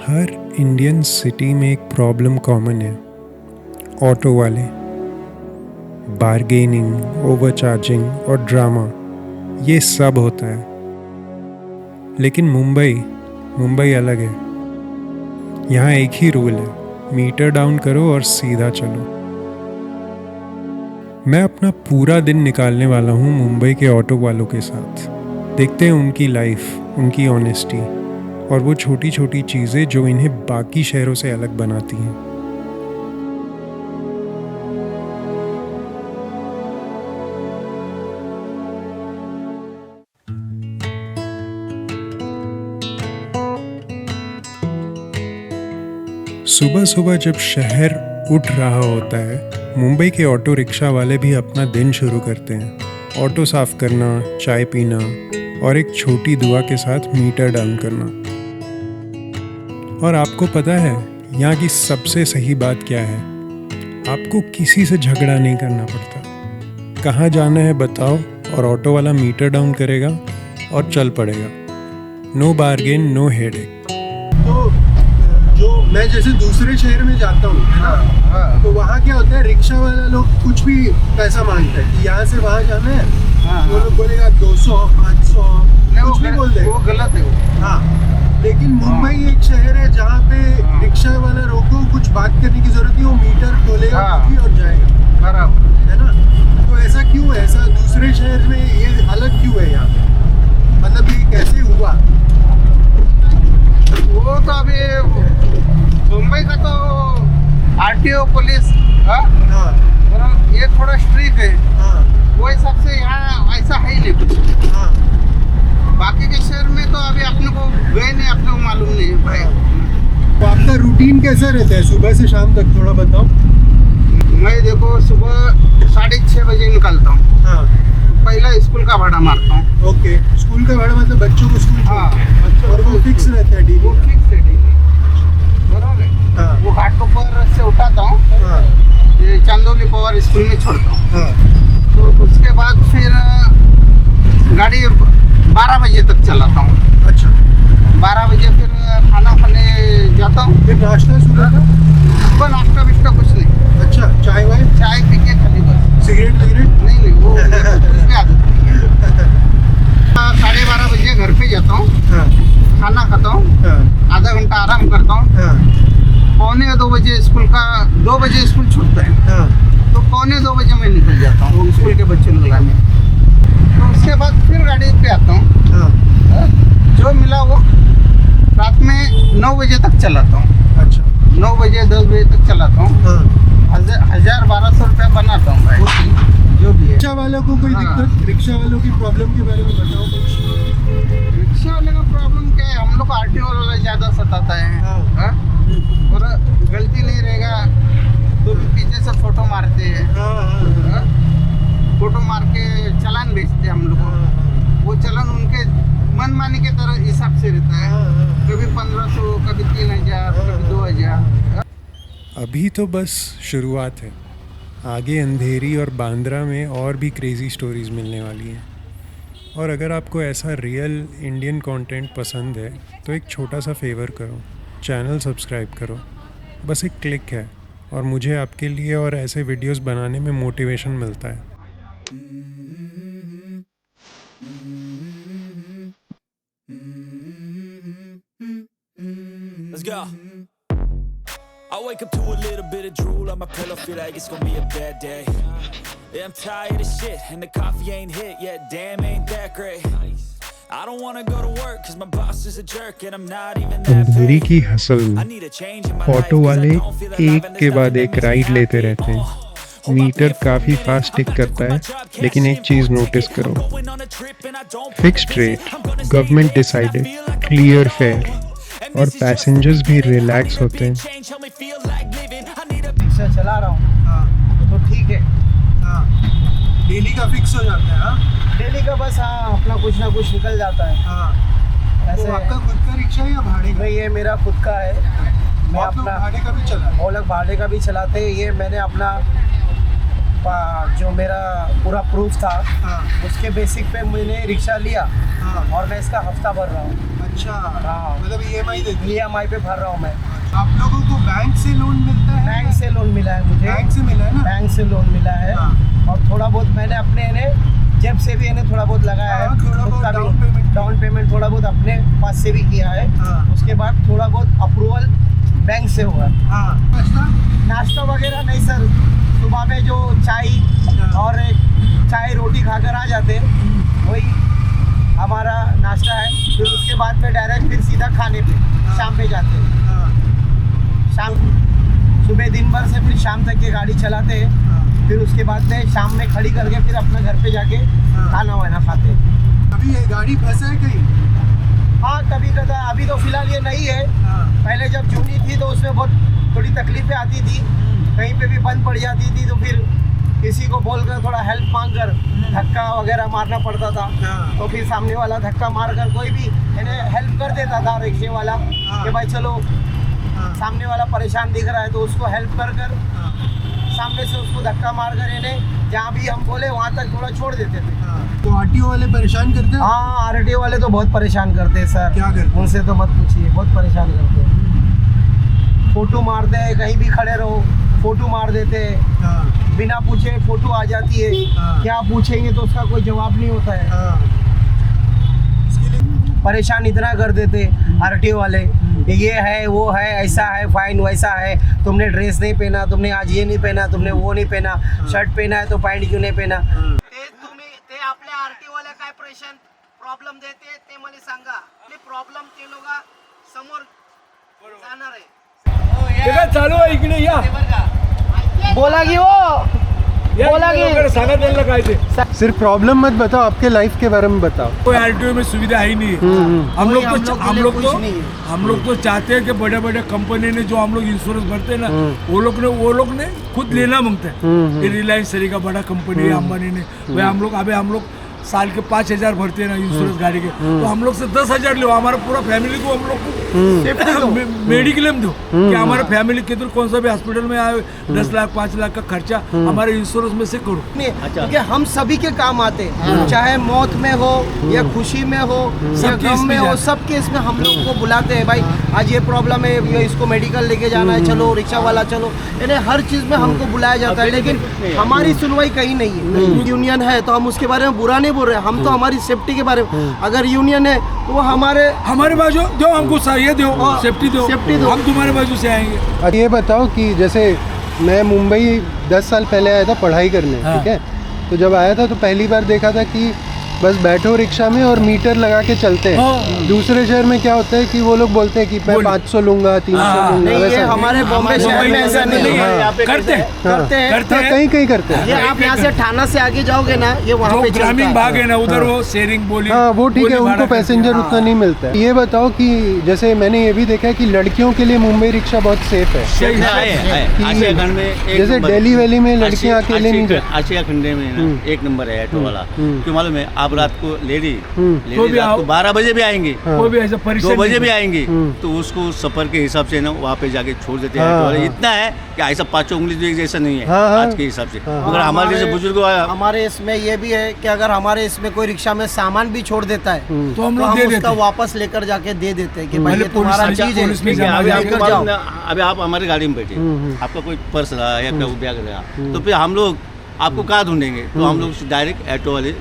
हर Indian city में एक problem common है। ऑटो वाले, बार्गेनिंग, ओवरचार्जिंग और ड्रामा, ये सब होता है। लेकिन मुंबई अलग है। यहाँ एक ही रूल है, मीटर डाउन करो और सीधा चलो। मैं अपना पूरा दिन निकालने वाला हूँ मुंबई के ऑटो वालों के साथ। देखते हैं उनकी लाइफ, उनकी ऑनेस्टी और वो छोटी छोटी चीज़ें जो इन्हें बाकी शहरों से अलग बनाती हैं। सुबह सुबह जब शहर उठ रहा होता है, मुंबई के ऑटो रिक्शा वाले भी अपना दिन शुरू करते हैं। ऑटो साफ करना, चाय पीना और एक छोटी दुआ के साथ मीटर डाउन करना। और आपको पता है यहाँ की सबसे सही बात क्या है? आपको किसी से झगड़ा नहीं करना पड़ता। कहाँ जाना है बताओ और ऑटो वाला मीटर डाउन करेगा और चल पड़ेगा। No bargain, no headache. तो जो मैं जैसे दूसरे शहर में जाता हूँ है ना, तो वहाँ क्या होता है, रिक्शा वाला लोग कुछ भी पैसा मांगता है कि यहाँ से वहाँ जाना है। वो लोग बोलेगा 200, 500, कुछ भी बोल दे। वो गलत है। हाँ, लेकिन मुंबई एक शहर है जहाँ पे रिक्शा वाला रोको, कुछ बात करने की जरूरत नहीं, वो मीटर खोलेगा खुद ही और जाएगा। बराबर है ना? तो ऐसा क्यों है? ऐसा दूसरे शहर में ये अलग क्यों है यहाँ पे? मतलब ये कैसे हुआ? वो तो अभी मुंबई का तो आरटीओ पुलिस हाँ ये थोड़ा स्ट्रिक्ट है। हाँ वो हिसाब से यहाँ ऐसा है ही नहीं कुछ। हाँ। बाकी के शहर में तो अभी अपने को गए नहीं, अपने को मालूम नहीं है भाई। तो आपका रूटीन कैसा रहता है सुबह से शाम तक, थोड़ा बताओ। मैं देखो सुबह 6:30 बजे निकलता हूँ। हाँ पहला स्कूल का भाड़ा मारता हूँ। ओके, स्कूल का भाड़ा मतलब बच्चों को स्कूल। हाँ, और वो फिक्स रहता है वो डेली। फिक्स है डेली। बराबर है। हाँ वो घाटकोपर से उठाता हूँ, हाँ ये चांदोली पवार स्कूल में छोड़ता हूँ। हाँ। तो उसके बाद फिर गाड़ी 12 बजे तक चलाता हूँ। अच्छा, 12 बजे फिर खाना खाने जाता हूँ। फिर नाश्ता सुबह का? सुबह नाश्ता विश्ता कुछ नहीं। अच्छा, चाय वाय? चाय पी के खाली बस। सिगरेट विगरेट? नहीं वो उसमें आदत नहीं है। 12:30 बजे घर पे जाता हूँ, हाँ खाना खाता हूँ, हाँ आधा घंटा आराम करता हूँ। हाँ 2 बजे स्कूल का 2 बजे स्कूल छूटता है, हाँ। तो 2 बजे मैं निकल जाता हूँ स्कूल के बच्चे को लाने। तो उसके बाद फिर गाड़ी पे आता हूँ। हाँ। जो मिला वो रात में 9 बजे तक चलाता हूँ। अच्छा। 9 बजे 10 बजे तक चलाता हूँ। हाँ। 1000-1200 रुपया बनाता हूँ भाई, जो भी है। रिक्शा वालों को कोई हाँ। दिक्कत? रिक्शा वालों की प्रॉब्लम के बारे में बताओ कुछ। रिक्शा वाले का प्रॉब्लम क्या है, हम लोग आरटीओ वाला ज़्यादा सताता है। हाँ। हाँ? और गलती नहीं रहेगा तो भी पीछे से फोटो मारते हैं। हाँ हाँ हाँ? फोटो मार के चालान भेजते हैं हम लोग को। वो चालान उनके मनमानी के तरह हिसाब से रहता है। कभी 1500, कभी 3000, कभी 2000। अभी तो बस शुरुआत है। आगे अंधेरी और बांद्रा में और भी क्रेज़ी स्टोरीज़ मिलने वाली हैं। और अगर आपको ऐसा रियल इंडियन कंटेंट पसंद है तो एक छोटा सा फेवर करो, चैनल सब्सक्राइब करो। बस एक क्लिक है और मुझे आपके लिए और ऐसे वीडियोस बनाने में मोटिवेशन मिलता है। Let's go. I wake up to a little bit of drool on my pillow, feel like it's gonna be a bad day. Yeah, I'm tired of shit and the coffee ain't hit yet, damn ain't that great. I don't wanna go to work cause my boss is a jerk and I'm not even that Andheri paid. की hustle I में need a change in my life auto 'cause I वाले don't feel alive एक and के there's बाद nothing एक that makes ride me लेते happy. रहते हैं। मीटर काफ़ी फास्ट टिक करता है, लेकिन एक चीज़ नोटिस करो, fixed rate, government decided, clear fair और पैसेंजर्स भी रिलैक्स होते हैं। रिक्शा चला रहा हूँ हाँ तो ठीक है। हाँ। डेली का फिक्स हो जाता है। हाँ डेली का बस, हाँ अपना कुछ ना कुछ निकल जाता है। हाँ। ऐसे तो आपका खुद का रिक्शा या भाड़े का? नहीं, ये मेरा खुद का है। मैं आप लोग अपना भाड़े का भी चला? वो लोग भाड़े का भी चलाते हैं। ये मैंने अपना जो मेरा पूरा प्रूफ था हाँ उसके बेसिक पे मैंने रिक्शा लिया हाँ और मैं इसका हफ्ता भर रहा हूँ। अच्छा हाँ। मतलब EMI देते EMI पे भर रहा हूँ मैं। आप लोगों को बैंक से लोन मिलता है? बैंक से लोन मिला है मुझे। बैंक से मिला है ना? बैंक से लोन मिला है। हाँ। और थोड़ा बहुत मैंने अपने जेब से भी थोड़ा बहुत लगाया है। हाँ, थोड़ा बहुत उसका भी डाउन पेमेंट। डाउन पेमेंट थोड़ा बहुत अपने पास से भी किया है। हाँ। उसके बाद थोड़ा बहुत अप्रूवल बैंक से हुआ। हाँ अच्छा नाश्ता वगैरह नहीं सर, सुबह में जो चाय और चाय रोटी खाकर आ जाते हैं वही हमारा नाश्ता है। फिर उसके बाद में डायरेक्ट फिर सीधा खाने पे शाम पे जाते हैं। हाँ शाम सुबह दिन भर से फिर शाम तक की गाड़ी चलाते हैं। हाँ। फिर उसके बाद में शाम में खड़ी करके फिर अपने घर पे जाके खाना वाना खाते हैं। अभी ये गाड़ी फंसा है कहीं? हाँ कभी कदा, अभी तो फिलहाल ये नहीं है। हाँ पहले जब जूनी थी तो उसमें बहुत थोड़ी तकलीफें आती थी, कहीं पे भी बंद पड़ जाती थी तो फिर किसी को बोलकर थोड़ा हेल्प मांग कर धक्का वगैरह मारना पड़ता था। हाँ। तो फिर सामने वाला धक्का मार कर कोई भी हेल्प कर देता था रिक्शे वाला। हाँ। कि भाई चलो हाँ सामने वाला परेशान दिख रहा है तो उसको हेल्प कर हाँ सामने से उसको धक्का मार कर जहाँ भी हम बोले वहाँ तक थोड़ा छोड़ देते थे। हाँ। तो RTO वाले परेशान करते हैं? हाँ RTO वाले तो बहुत परेशान करते हैं सर। क्या करते हैं? उनसे तो मत पूछिए, बहुत परेशान करते हैं। फोटो मारते हैं, कहीं भी खड़े रहो फोटो मार देते हैं। हाँ बिना पूछे फोटो आ जाती है। हाँ। क्या पूछेंगे तो उसका कोई जवाब नहीं होता है। हाँ इसके लिए परेशान इतना कर देते RTO वाले कि ये है वो है, ऐसा है, फाइन वैसा है, तुमने ड्रेस नहीं पहना, तुमने आज ये नहीं पहना, तुमने वो नहीं पहना, शर्ट पहना है तो पैंट क्यों नहीं पहना। ते आपल्या RTO वाल्या काय प्रॉब्लेम देते ते मला सांगा। प्रॉब्लेम ते लोक समोर जाणार आहे। चालू आहे इकडे या बोला की हो, बोला की सांगा त्यांना काय ते सिर्फ प्रॉब्लम मत बताओ, आपके लाइफ के बारे में बताओ। कोई RTO में सुविधा है ही नहीं है। हम लोग तो चाहते हैं कि बड़े बड़े कंपनी ने जो हम लोग इंश्योरेंस भरते हैं ना वो लोग ने खुद लेना मांगते हैं। ये रिलायंस सरी का बड़ा कंपनी है अंबानी ने, भाई हम लोग साल के 5,000 भरते हैं ना इंश्योरेंस गाड़ी के, तो हम लोग से 10,000 लो, हमारा पूरा फैमिली को हम लोग को मेडिक्लेम दो कि हमारा फैमिली किधर कौन सा भी हॉस्पिटल में आए 10 लाख 5 लाख का खर्चा हमारे इंश्योरेंस में से करो। क्योंकि हम सभी के काम आते हैं, चाहे मौत में हो या खुशी में हो या गम में हो, सब केस में हम लोग को बुलाते हैं। भाई आज ये प्रॉब्लम है, ये इसको मेडिकल लेके जाना है, चलो रिक्शा वाला चलो, यानी हर चीज में हमको बुलाया जाता है। लेकिन हमारी सुनवाई कहीं नहीं है। यूनियन है तो हम उसके बारे में बुरा नहीं बोल रहे, हम तो हमारी सेफ्टी के बारे में, अगर यूनियन है तो वो हमारे बाजू दो, हमको ये दो, सेफ्टी दो, हम तुम्हारे बाजू से आएंगे। अब ये बताओ कि जैसे मैं मुंबई 10 साल पहले आया था पढ़ाई करने, ठीक है, तो जब आया था तो पहली बार देखा था कि बस बैठो रिक्शा में और मीटर लगा के चलते हैं। दूसरे शहर में क्या होता है कि वो लोग बोलते हैं कि मैं 500 लूंगा 300 लूंगा। नहीं, ये हमारे बॉम्बे शहर में ऐसा नहीं है। करते हैं कहीं कहीं करते हैं। ये आप यहाँ से थाना से आगे जाओगे ना, ये वहाँ पे ग्रामीण भाग है ना उधर, वो शेयरिंग बोली, हाँ वो ठीक है, उनको पैसेंजर उतना नहीं मिलता है। ये बताओ कि जैसे मैंने ये भी देखा है कि लड़कियों के लिए मुंबई रिक्शा बहुत सेफ है। जैसे दिल्ली वैली में लड़कियाँ अकेले नहीं जाती। आशिया खंडे में ना 1 नंबर है ऑटो वाला। क्यों मालूम है, आप रात को लेडी तो भी रात को 12 बजे भी आएंगे, कोई भी ऐसा 2 बजे भी आएंगे, तो उसको सफर के हिसाब से ना वहाँ पे जाके छोड़ देते हैं। ऑटो वाले इतना है कि ऐसा 5 उंगली तो एक जैसा नहीं है आज के हिसाब से। अगर हमारे जैसे बुजुर्ग हमारे इसमें ये भी है कि अगर हमारे इसमें कोई रिक्शा में सामान भी छोड़ देता है तो हम लोग उसका वापस लेकर जाके दे देते हैं कि भाई ये तुम्हारा चीज है, ठीक है। लेकर जाओ। अभी आप हमारी गाड़ी में बैठे, आपका कोई पर्स रहा या कोई बैग रहा, तो फिर हम लोग आपको कहाँ ढूंढेंगे? तो हम लोग डायरेक्ट ऑटो वाले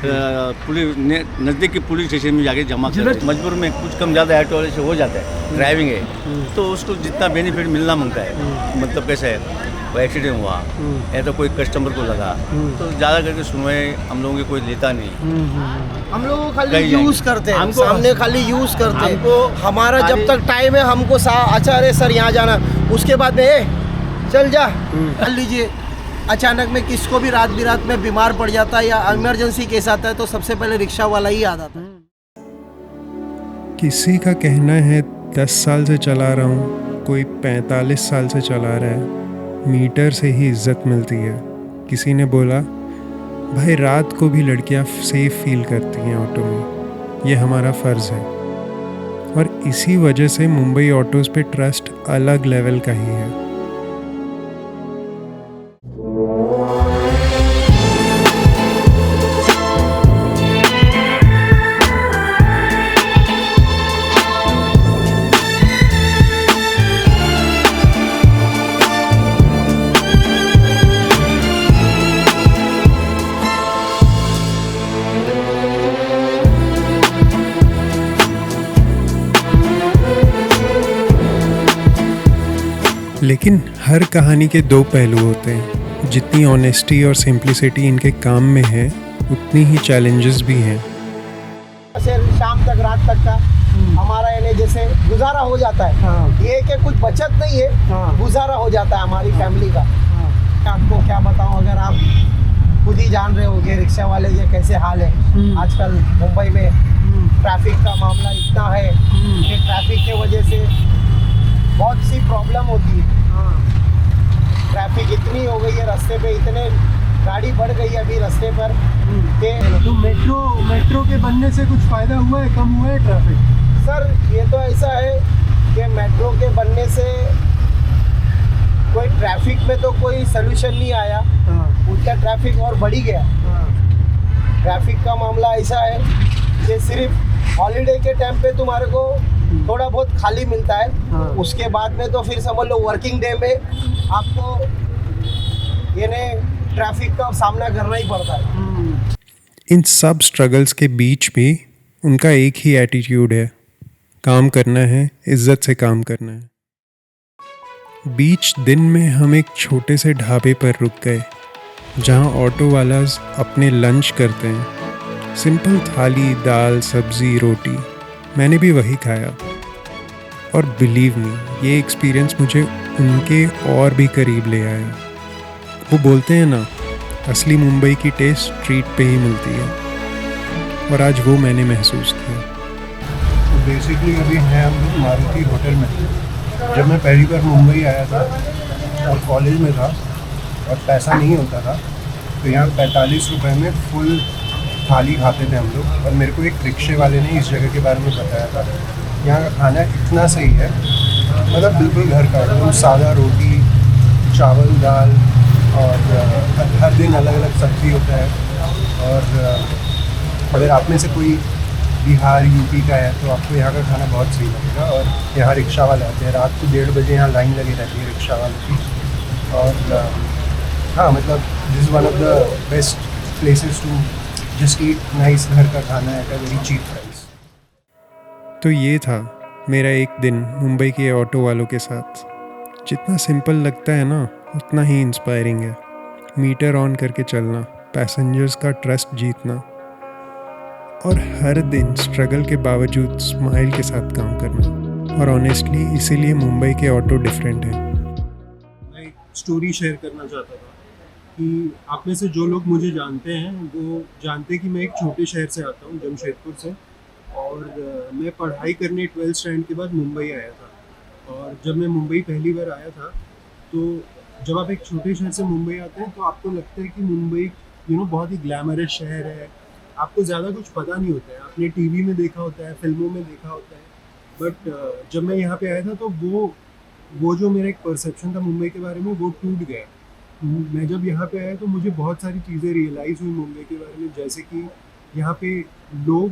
पुलिस नज़दीक के पुलिस स्टेशन में जाके जमा करते हैं। मजबूर में कुछ कम ज़्यादा ऑटो वाले से हो जाता है, ड्राइविंग है तो उसको जितना बेनिफिट मिलना मांगता है। मतलब कैसे है, वो एक्सीडेंट हुआ या तो कोई कस्टमर को लगा तो ज़्यादा करके सुनवाई हम लोगों की कोई लेता नहीं। हम लोग खाली यूज करते हैं, सामने खाली यूज करते हैं। हमारा जब तक टाइम है हमको अच्छा अरे सर यहाँ जाना, उसके बाद में चल जा कर लीजिए। अचानक में किसको भी रात बिरात में बीमार पड़ जाता है या इमरजेंसी केस आता है तो सबसे पहले रिक्शा वाला ही याद आता है। किसी का कहना है 10 साल से चला रहा हूँ, कोई 45 साल से चला रहा है, मीटर से ही इज्जत मिलती है। किसी ने बोला भाई रात को भी लड़कियाँ सेफ फील करती हैं ऑटो में, ये हमारा फ़र्ज़ है। और इसी वजह से मुंबई ऑटोज़ पे ट्रस्ट अलग लेवल का ही है। लेकिन हर कहानी के दो पहलू होते हैं। जितनी ऑनेस्टी और सिंप्लिसिटी इनके काम में है, उतनी ही चैलेंजेस भी हैं। से शाम तक रात तक का हमारा यानी जैसे गुजारा हो जाता है। ये कि कुछ बचत नहीं है, गुजारा हो जाता है हमारी फैमिली का। आपको क्या बताऊं, अगर आप खुद ही जान रहे होंगे रिक्शा वाले के कैसे हाल है आजकल मुंबई में। ट्रैफिक का मामला इतना है कि ट्रैफिक की वजह से बहुत सी प्रॉब्लम होती है। ट्रैफिक इतनी हो गई है रास्ते पे, इतने गाड़ी बढ़ गई है अभी रास्ते पर कि तो मेट्रो के बनने से कुछ फ़ायदा हुआ है, कम हुआ है ट्रैफिक? सर ये तो ऐसा है कि मेट्रो के बनने से कोई ट्रैफिक में तो कोई सलूशन नहीं आया, उनका ट्रैफिक और बढ़ी गया। ट्रैफिक का मामला ऐसा है कि सिर्फ हॉलीडे के टाइम पे तुम्हारे को थोड़ा बहुत खाली मिलता है, उसके बाद में तो फिर समझ लो वर्किंग डे में आपको यानी ट्रैफिक का सामना करना ही पड़ता है। इन सब स्ट्रगल्स के बीच भी उनका एक ही एटीट्यूड है, काम करना है, इज्जत से काम करना है। बीच दिन में हम एक छोटे से ढाबे पर रुक गए जहां ऑटो वालाज अपने लंच करते हैं। सिंपल थाली, दाल, सब्जी, रोटी। मैंने भी वही खाया और बिलीव मी, ये एक्सपीरियंस मुझे उनके और भी करीब ले आया। वो बोलते हैं ना, असली मुंबई की टेस्ट स्ट्रीट पे ही मिलती है, और आज वो मैंने महसूस किया। तो बेसिकली अभी हैं हम लोग मारुति होटल में। जब मैं पहली बार मुंबई आया था और कॉलेज में था और पैसा नहीं होता था, तो यहाँ 45 रुपए में फुल थाली खाते थे हम लोग। और मेरे को एक रिक्शे वाले ने इस जगह के बारे में बताया था। यहाँ का खाना इतना सही है, मतलब बिल्कुल घर का, एकदम सादा रोटी, चावल, दाल, और हर दिन अलग अलग सब्ज़ी होता है। और अगर आप में से कोई बिहार, यूपी का है तो आपको यहाँ का खाना बहुत सही लगेगा। और यहाँ रिक्शा वाले आते हैं, रात को 1:30 बजे यहाँ लाइन लगी रहती है रिक्शा वालों की। और हाँ, मतलब this is one of the best places to just eat nice घर का खाना at a very cheap price. तो ये था मेरा एक दिन मुंबई के ऑटो वालों के साथ। जितना सिंपल लगता है ना, उतना ही इंस्पायरिंग है। मीटर ऑन करके चलना, पैसेंजर्स का ट्रस्ट जीतना, और हर दिन स्ट्रगल के बावजूद स्माइल के साथ काम करना। और ऑनेस्टली इसीलिए मुंबई के ऑटो डिफरेंट है। मैं एक स्टोरी शेयर करना चाहता था कि आप में से जो लोग मुझे जानते हैं वो जानते हैं कि मैं एक छोटे शहर से आता हूँ, जमशेदपुर से। और मैं पढ़ाई करने 12th स्टैंडर्ड के बाद मुंबई आया था। और जब मैं मुंबई पहली बार आया था, तो जब आप एक छोटे शहर से मुंबई आते हैं तो आपको लगता है कि मुंबई बहुत ही ग्लैमरस शहर है। आपको ज़्यादा कुछ पता नहीं होता है, आपने टीवी में देखा होता है, फिल्मों में देखा होता है। बट जब मैं यहाँ पे आया था तो वो जो मेरा एक परसेप्शन था मुंबई के बारे में, वो टूट गया। मैं जब यहाँ पे आया तो मुझे बहुत सारी चीज़ें रियलाइज़ हुई मुंबई के बारे में। जैसे कि यहाँ पे लोग,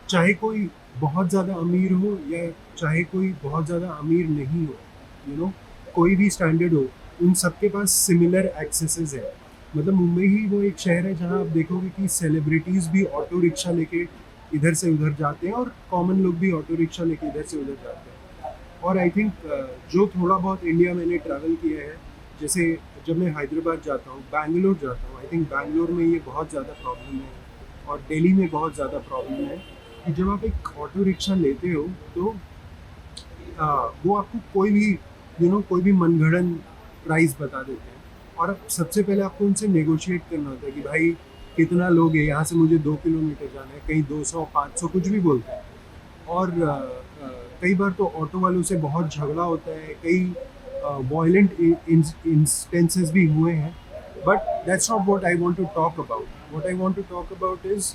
चाहे कोई बहुत ज़्यादा अमीर हो या चाहे कोई बहुत ज़्यादा अमीर नहीं हो, कोई भी स्टैंडर्ड हो, उन सबके पास सिमिलर एक्सेसेस है। मतलब मुंबई ही वो एक शहर है जहाँ आप देखोगे कि सेलिब्रिटीज़ भी ऑटो रिक्शा लेके इधर से उधर जाते हैं और कॉमन लोग भी ऑटो रिक्शा लेके इधर से उधर जाते हैं। और आई थिंक जो थोड़ा बहुत इंडिया मैंने ट्रैवल किया है, जैसे जब मैं हैदराबाद जाता हूँ, बैंगलोर जाता हूँ, आई थिंक बैंगलोर में ये बहुत ज़्यादा प्रॉब्लम है, और दिल्ली में बहुत ज़्यादा प्रॉब्लम है कि जब आप एक ऑटो रिक्शा लेते हो तो वो आपको कोई भी मनगढ़ंत प्राइस बता देते हैं। और सबसे पहले आपको उनसे नेगोशिएट करना होता है कि भाई कितना लोग हैं, यहाँ से मुझे 2 किलोमीटर जाना है, कहीं 200, 500 कुछ भी बोलते हैं। और कई बार तो ऑटो वालों से बहुत झगड़ा होता है, कई वायलेंट इंस्टेंसेस भी हुए हैं। But that's not what I want to talk about. What I want to talk about is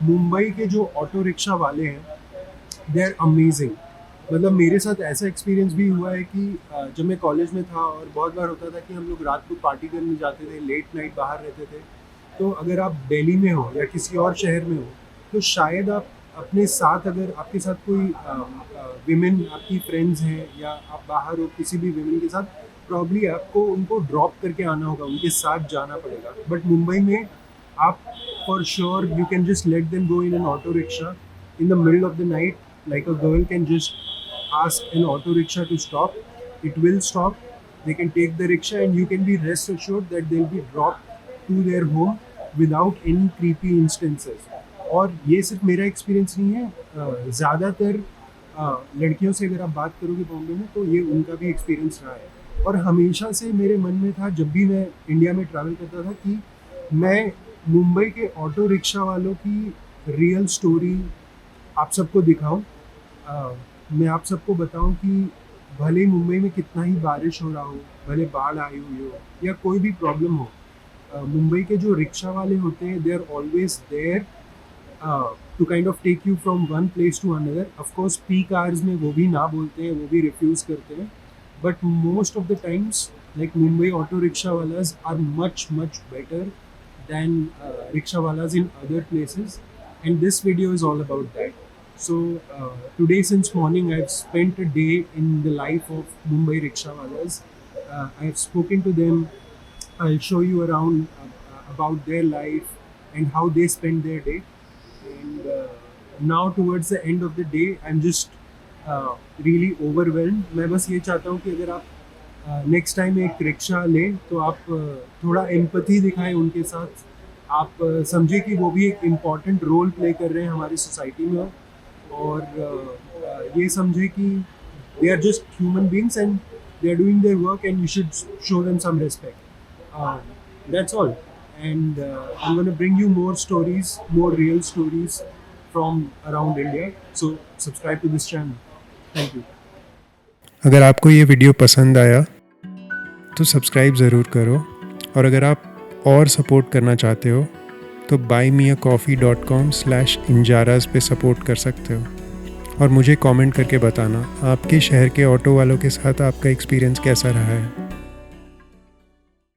Mumbai के जो ऑटो रिक्शा वाले हैं, दे आर अमेजिंग। मतलब मेरे साथ ऐसा एक्सपीरियंस भी हुआ है कि जब मैं कॉलेज में था और बहुत बार होता था कि हम लोग रात को पार्टी करने जाते थे, लेट नाइट बाहर रहते थे, तो अगर आप दिल्ली में हो या किसी और शहर में हो तो शायद आप अपने साथ, अगर आपके साथ कोई विमेन आपकी फ्रेंड्स हैं या आप बाहर हो किसी भी विमेन के साथ, प्रॉब्ली आपको उनको ड्रॉप करके आना होगा, उनके साथ जाना पड़ेगा। बट मुंबई में आप for sure you can just let them go in an auto rickshaw in the middle of the night, like a girl can just ask an auto rickshaw to stop, it will stop, they can take the rickshaw and you can be rest assured that they'll be dropped to their home without any creepy instances. और ये सिर्फ मेरा experience नहीं है, ज़्यादातर लड़कियों से अगर आप बात करोगे बॉम्बे में तो ये उनका भी एक्सपीरियंस रहा है। और हमेशा से मेरे मन में था जब भी मैं इंडिया में ट्रैवल करता था कि मैं मुंबई के ऑटो रिक्शा वालों की रियल स्टोरी आप सबको दिखाऊं। मैं आप सबको बताऊं कि भले ही मुंबई में कितना ही बारिश हो रहा हो, भले बाढ़ आई हुई हो या कोई भी प्रॉब्लम हो, मुंबई के जो रिक्शा वाले होते हैं they are always there to kind of take you from one place to another. Of course peak hours में वो भी ना बोलते हैं, वो भी रिफ्यूज़ करते हैं, but most of the times like Mumbai auto rickshaw वालाज are much better than rickshaw walas in other places, and this video is all about that. So today since morning I've spent a day in the life of Mumbai rickshaw walas. I've spoken to them. I'll show you around about their life and how they spend their day. And now towards the end of the day I'm just really overwhelmed. मैं बस ये चाहता हूँ कि अगर आप next time एक rickshaw लें तो आप थोड़ा एम्पैथी दिखाएं उनके साथ, आप समझे कि वो भी एक इम्पॉर्टेंट रोल प्ले कर रहे हैं हमारी सोसाइटी में, और ये समझे कि they are just human beings and they are doing their work and you should show them some respect. That's all, and I am gonna bring you more stories, more real stories from around India, so subscribe to this channel. Thank you. अगर आपको ये video पसंद आया तो subscribe ज़रूर करो, और अगर आप और सपोर्ट करना चाहते हो तो buymeacoffee.com/injaras पे सपोर्ट कर सकते हो। और मुझे कमेंट करके बताना आपके शहर के ऑटो वालों के साथ आपका एक्सपीरियंस कैसा रहा है।